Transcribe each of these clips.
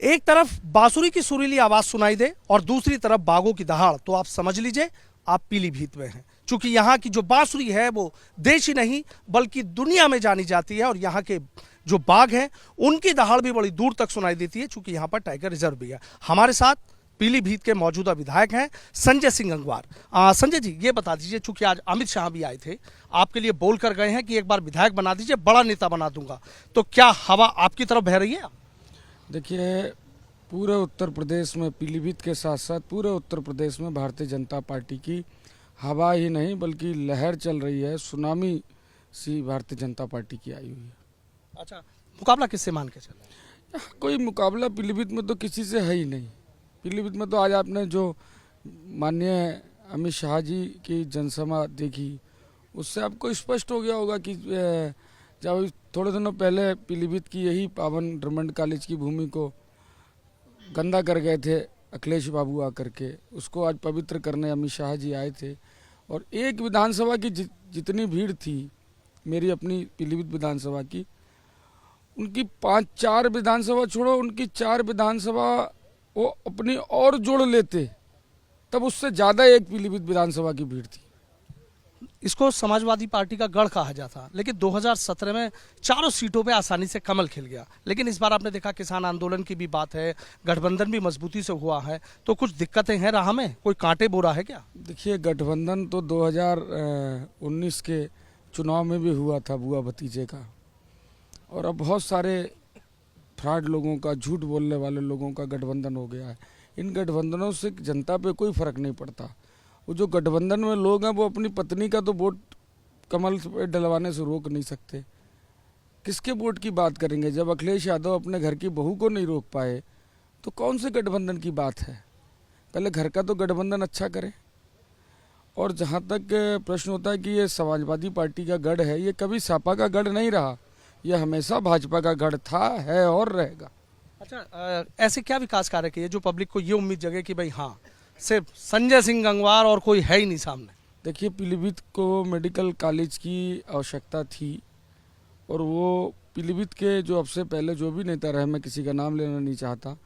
एक तरफ बांसुरी की सुरीली आवाज सुनाई दे और दूसरी तरफ बाघों की दहाड़, तो आप समझ लीजिए आप पीलीभीत में हैं। क्योंकि यहाँ की जो बांसुरी है वो देश ही नहीं बल्कि दुनिया में जानी जाती है, और यहाँ के जो बाघ हैं उनकी दहाड़ भी बड़ी दूर तक सुनाई देती है, क्योंकि यहाँ पर टाइगर रिजर्व भी है। हमारे साथ पीलीभीत के मौजूदा विधायक हैं संजय सिंह गंगवार। संजय जी, ये बता दीजिए, चूंकि आज अमित शाह भी आए थे, आपके लिए बोल कर गए हैं कि एक बार विधायक बना दीजिए, बड़ा नेता बना दूंगा, तो क्या हवा आपकी तरफ बह रही है? देखिए, पूरे उत्तर प्रदेश में पीलीभीत के साथ साथ पूरे उत्तर प्रदेश में भारतीय जनता पार्टी की हवा ही नहीं बल्कि लहर चल रही है। सुनामी सी भारतीय जनता पार्टी की आई हुई है। अच्छा, मुकाबला किससे मान के चले? कोई मुकाबला पीलीभीत में तो किसी से है ही नहीं। पीलीभीत में तो आज आपने जो माननीय अमित शाह जी की जनसभा देखी, उससे आपको स्पष्ट हो गया होगा कि जब थोड़े दिनों पहले पीलीभीत की यही पावन रमंड कॉलेज की भूमि को गंदा कर गए थे अखिलेश बाबू आकर के, उसको आज पवित्र करने अमित शाह जी आए थे। और एक विधानसभा की जितनी भीड़ थी, मेरी अपनी पीलीभीत विधानसभा की, उनकी 5-4 विधानसभा छोड़ो, उनकी 4 विधानसभा वो अपनी और जोड़ लेते तब उससे ज़्यादा एक पीलीभीत विधानसभा की भीड़ थी। इसको समाजवादी पार्टी का गढ़ कहा जाता, लेकिन 2017 में चारों सीटों पे आसानी से कमल खिल गया। लेकिन इस बार आपने देखा किसान आंदोलन की भी बात है, गठबंधन भी मजबूती से हुआ है, तो कुछ दिक्कतें हैं राह में? कोई कांटे बोरा है क्या? देखिए, गठबंधन तो 2019 के चुनाव में भी हुआ था बुआ भतीजे का, और अब बहुत सारे फ्रॉड लोगों का, झूठ बोलने वाले लोगों का गठबंधन हो गया है। इन गठबंधनों से जनता पे कोई फर्क नहीं पड़ता। वो जो गठबंधन में लोग हैं वो अपनी पत्नी का तो वोट कमल पे डलवाने से रोक नहीं सकते। किसके वोट की बात करेंगे? जब अखिलेश यादव अपने घर की बहू को नहीं रोक पाए तो कौन से गठबंधन की बात है? पहले घर का तो गठबंधन अच्छा करें। और जहाँ तक प्रश्न होता है कि ये समाजवादी पार्टी का गढ़ है, ये कभी सपा का गढ़ नहीं रहा, ये हमेशा भाजपा का गढ़ था, है और रहेगा। अच्छा, ऐसे क्या विकास कार्य किए जो पब्लिक को ये उम्मीद जगे कि भाई हाँ, सिर्फ संजय सिंह गंगवार और कोई है ही नहीं सामने? देखिए, पीलीभीत को मेडिकल कॉलेज की आवश्यकता थी, और वो पीलीभीत के जो अब से पहले जो भी नेता रहे, मैं किसी का नाम लेना नहीं चाहता,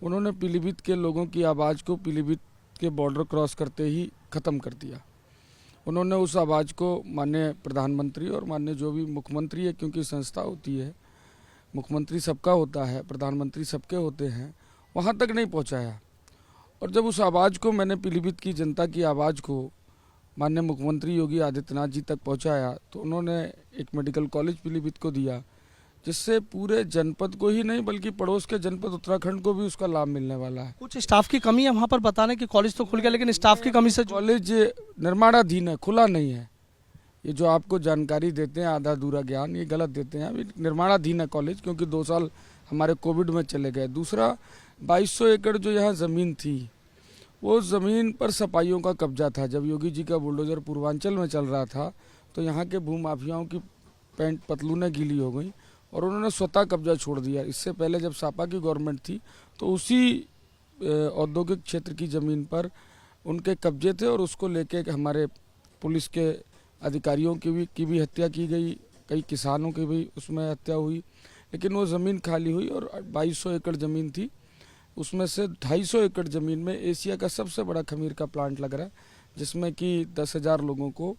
उन्होंने पीलीभीत के लोगों की आवाज़ को पीलीभीत के बॉर्डर क्रॉस करते ही ख़त्म कर दिया। उन्होंने उस आवाज़ को माननीय प्रधानमंत्री और माननीय जो भी मुख्यमंत्री है, क्योंकि संस्था होती है, मुख्यमंत्री सबका होता है, प्रधानमंत्री सबके होते हैं, वहाँ तक नहीं पहुँचाया। और जब उस आवाज़ को मैंने पीलीभीत की जनता की आवाज़ को माननीय मुख्यमंत्री योगी आदित्यनाथ जी तक पहुंचाया, तो उन्होंने एक मेडिकल कॉलेज पीलीभीत को दिया, जिससे पूरे जनपद को ही नहीं बल्कि पड़ोस के जनपद उत्तराखंड को भी उसका लाभ मिलने वाला है। कुछ स्टाफ की कमी है वहाँ पर, बताने कि कॉलेज तो खुल गया लेकिन स्टाफ की कमी से कॉलेज निर्माणाधीन है, खुला नहीं है। ये जो आपको जानकारी देते हैं आधा अधूरा ज्ञान, ये गलत देते हैं। अभी निर्माणाधीन है कॉलेज, क्योंकि 2 साल हमारे कोविड में चले गए। दूसरा, 2200 एकड़ जो यहाँ ज़मीन थी, वो ज़मीन पर सपाइयों का कब्जा था। जब योगी जी का बुलडोजर पूर्वांचल में चल रहा था तो यहाँ के भूमाफियाओं की पैंट पतलूनें गीली हो गई और उन्होंने स्वतः कब्जा छोड़ दिया। इससे पहले जब सपा की गवर्नमेंट थी तो उसी औद्योगिक क्षेत्र की ज़मीन पर उनके कब्जे थे, और उसको लेके हमारे पुलिस के अधिकारियों की भी हत्या की गई, कई किसानों की भी उसमें हत्या हुई। लेकिन वो ज़मीन खाली हुई और 2200 एकड़ ज़मीन थी, उसमें से 250 एकड़ ज़मीन में एशिया का सबसे बड़ा खमीर का प्लांट लग रहा है, जिसमें कि 10,000 लोगों को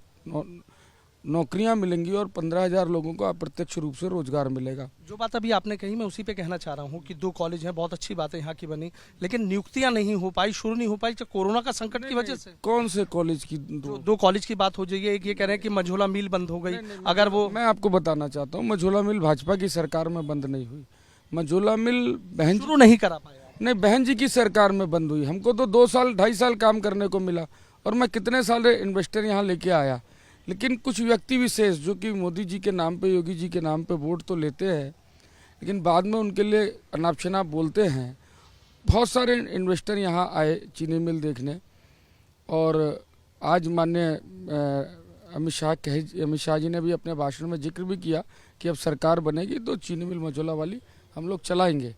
नौकरियां मिलेंगी और 15,000 लोगों को अप्रत्यक्ष रूप से रोजगार मिलेगा। जो बात अभी आपने कही मैं उसी पे कहना चाह रहा हूँ कि 2 कॉलेज हैं, बहुत अच्छी बात है यहाँ की बनी, लेकिन नियुक्तियां नहीं हो पाई, शुरू नहीं हो पाई, कोरोना का संकट की वजह से। कौन से कॉलेज की? 2 कॉलेज की बात हो जाइए। एक ये कह रहे हैं कि मझोला मिल बंद हो गई। अगर वो, मैं आपको बताना चाहता हूँ, मझोला मिल भाजपा की सरकार में बंद नहीं हुई। मझोला मिल बहन शुरू नहीं करा पाया। नहीं, बहन जी की सरकार में बंद हुई। हमको तो 2 साल 2.5 साल काम करने को मिला, और मैं कितने सारे इन्वेस्टर यहाँ लेके आया। लेकिन कुछ व्यक्ति विशेष जो कि मोदी जी के नाम पे, योगी जी के नाम पे वोट तो लेते हैं, लेकिन बाद में उनके लिए अनाप शनाप बोलते हैं। बहुत सारे इन्वेस्टर यहाँ आए चीनी मिल देखने, और आज माननीय अमित शाह जी ने भी अपने भाषण में जिक्र भी किया कि अब सरकार बनेगी तो चीनी मिल मझोला वाली हम लोग चलाएंगे।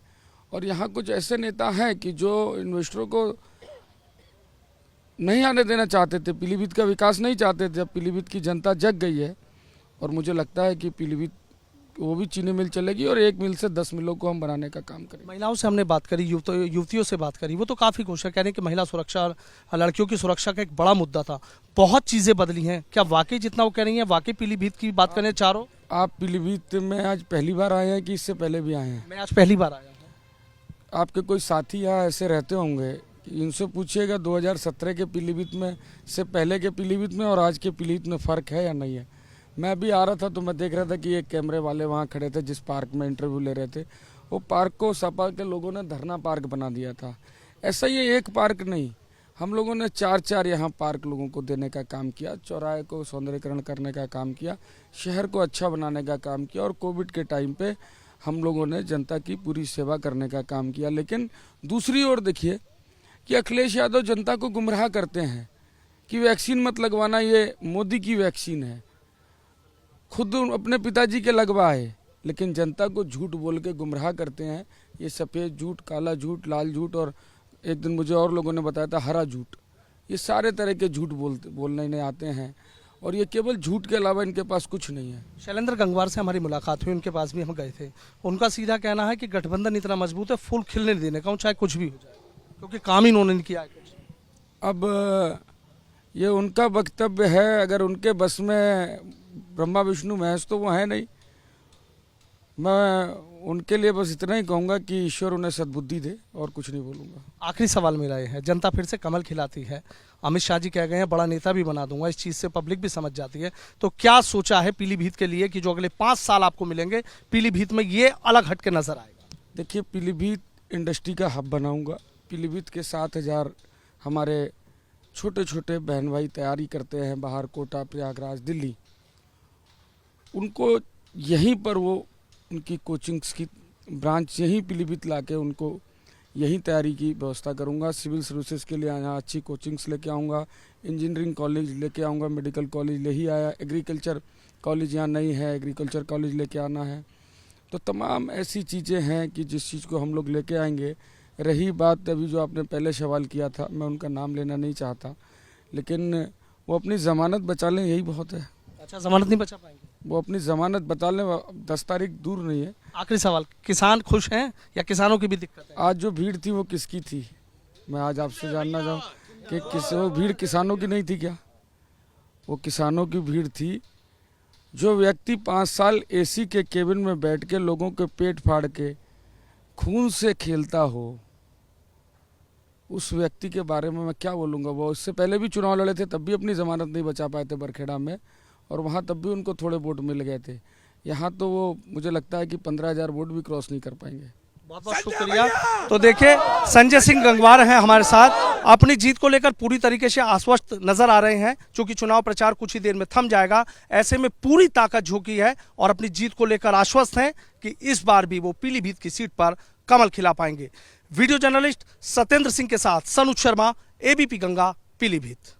और यहाँ कुछ ऐसे नेता हैं कि जो इन्वेस्टरों को नहीं आने देना चाहते थे, पीलीभीत का विकास नहीं चाहते थे। अब पीलीभीत की जनता जग गई है, और मुझे लगता है कि पीलीभीत वो भी चीनी मिल चलेगी और एक मिल से 10 मिलों को हम बनाने का काम करेंगे। महिलाओं से हमने बात करी, युवतियों से बात करी, वो तो काफ़ी खुश है, कह रहे हैं कि महिला सुरक्षा और लड़कियों की सुरक्षा का एक बड़ा मुद्दा था। बहुत चीज़ें बदली हैं, क्या वाकई जितना वो कह रही हैं वाकई पीलीभीत की बात करने चाह रहे हो? आप पीलीभीत में आज पहली बार आए हैं कि इससे पहले भी आए हैं? मैं आज पहली बार आया हूँ। आपके कोई साथी यहाँ ऐसे रहते होंगे, इनसे पूछिएगा 2017 के पीलीभीत में से पहले के पीलीभीत में और आज के पीलीभीत में फ़र्क है या नहीं है। मैं अभी आ रहा था तो मैं देख रहा था कि एक कैमरे वाले वहाँ खड़े थे जिस पार्क में इंटरव्यू ले रहे थे, वो पार्क को सपा के लोगों ने धरना पार्क बना दिया था। ऐसा ये एक पार्क नहीं, हम लोगों ने 4 यहाँ पार्क लोगों को देने का काम किया, चौराहे को सौंदर्यीकरण करने का काम किया, शहर को अच्छा बनाने का काम किया और कोविड के टाइम पे हम लोगों ने जनता की पूरी सेवा करने का काम किया। लेकिन दूसरी ओर देखिए कि अखिलेश यादव जनता को गुमराह करते हैं कि वैक्सीन मत लगवाना, ये मोदी की वैक्सीन है, खुद अपने पिताजी के लगवाए, लेकिन जनता को झूठ बोल के गुमराह करते हैं। ये सफ़ेद झूठ, काला झूठ, लाल झूठ और एक दिन मुझे और लोगों ने बताया था हरा झूठ, ये सारे तरह के झूठ बोलने आते हैं और ये केवल झूठ के अलावा इनके पास कुछ नहीं है। शैलेंद्र गंगवार से हमारी मुलाकात हुई, उनके पास भी हम गए थे। उनका सीधा कहना है कि गठबंधन इतना मजबूत है, फूल खिलने नहीं देने का, चाहे कुछ भी हो जाए, क्योंकि काम ही इन्होंने नहीं किया है कुछ। अब ये उनका वक्तव्य है, अगर उनके बस में ब्रह्मा विष्णु महेश तो वो है नहीं। मैं उनके लिए बस इतना ही कहूँगा कि ईश्वर उन्हें सद्बुद्धि दे और कुछ नहीं बोलूँगा। आखिरी सवाल मेरा ये है, जनता फिर से कमल खिलाती है, अमित शाह जी कह गए हैं बड़ा नेता भी बना दूंगा, इस चीज़ से पब्लिक भी समझ जाती है, तो क्या सोचा है पीलीभीत के लिए कि जो अगले 5 साल आपको मिलेंगे पीलीभीत में ये अलग हट के नजर आएगा? देखिए, पीलीभीत इंडस्ट्री का हब बनाऊँगा। पीलीभीत के 7,000 हमारे छोटे छोटे बहन भाई तैयारी करते हैं बाहर, कोटा, प्रयागराज, दिल्ली, उनको यहीं पर वो उनकी कोचिंग्स की ब्रांच यहीं पीलीभीत लाके उनको यहीं तैयारी की व्यवस्था करूंगा। सिविल सर्विसेज के लिए यहाँ अच्छी कोचिंग्स लेके आऊँगा, इंजीनियरिंग कॉलेज लेके आऊँगा, मेडिकल कॉलेज ले ही आया, एग्रीकल्चर कॉलेज यहाँ नहीं है, एग्रीकल्चर कॉलेज लेके आना है। तो तमाम ऐसी चीज़ें हैं कि जिस चीज़ को हम लोग लेके आएंगे। रही बात अभी जो आपने पहले सवाल किया था, मैं उनका नाम लेना नहीं चाहता, लेकिन वो अपनी ज़मानत बचा लें यही बहुत है। अच्छा, जमानत नहीं बचा पाएंगे? वो अपनी ज़मानत बचा लें, 10 तारीख दूर नहीं है। आखिरी सवाल, किसान खुश हैं या किसानों की भी दिक्कत है? आज जो भीड़ थी वो किसकी थी? मैं आज आपसे जानना चाहूँ कि वो भीड़ किसानों की नहीं थी क्या? वो किसानों की भीड़ थी। जो व्यक्ति 5 साल एसी के केबिन में बैठ के लोगों के पेट फाड़ के खून से खेलता हो, उस व्यक्ति के बारे में मैं क्या बोलूँगा। वो इससे पहले भी चुनाव लड़े थे, तब भी अपनी ज़मानत नहीं बचा पाए थे बरखेड़ा में, और वहाँ तब भी उनको थोड़े वोट मिल गए थे। यहाँ तो वो मुझे लगता है कि 15,000 वोट भी क्रॉस नहीं कर पाएंगे। बहुत बहुत शुक्रिया। तो देखिए, संजय सिंह गंगवार हैं हमारे साथ, अपनी जीत को लेकर पूरी तरीके से आश्वस्त नजर आ रहे हैं। चूंकि चुनाव प्रचार कुछ ही देर में थम जाएगा, ऐसे में पूरी ताकत झोंकी है और अपनी जीत को लेकर आश्वस्त हैं कि इस बार भी वो पीलीभीत की सीट पर कमल खिला पाएंगे। वीडियो जर्नलिस्ट सत्येंद्र सिंह के साथ सनुज शर्मा, एबीपी गंगा, पीलीभीत।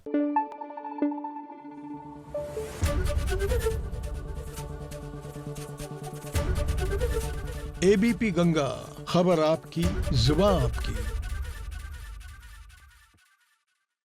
एबीपी गंगा, खबर आपकी, जुबान आपकी।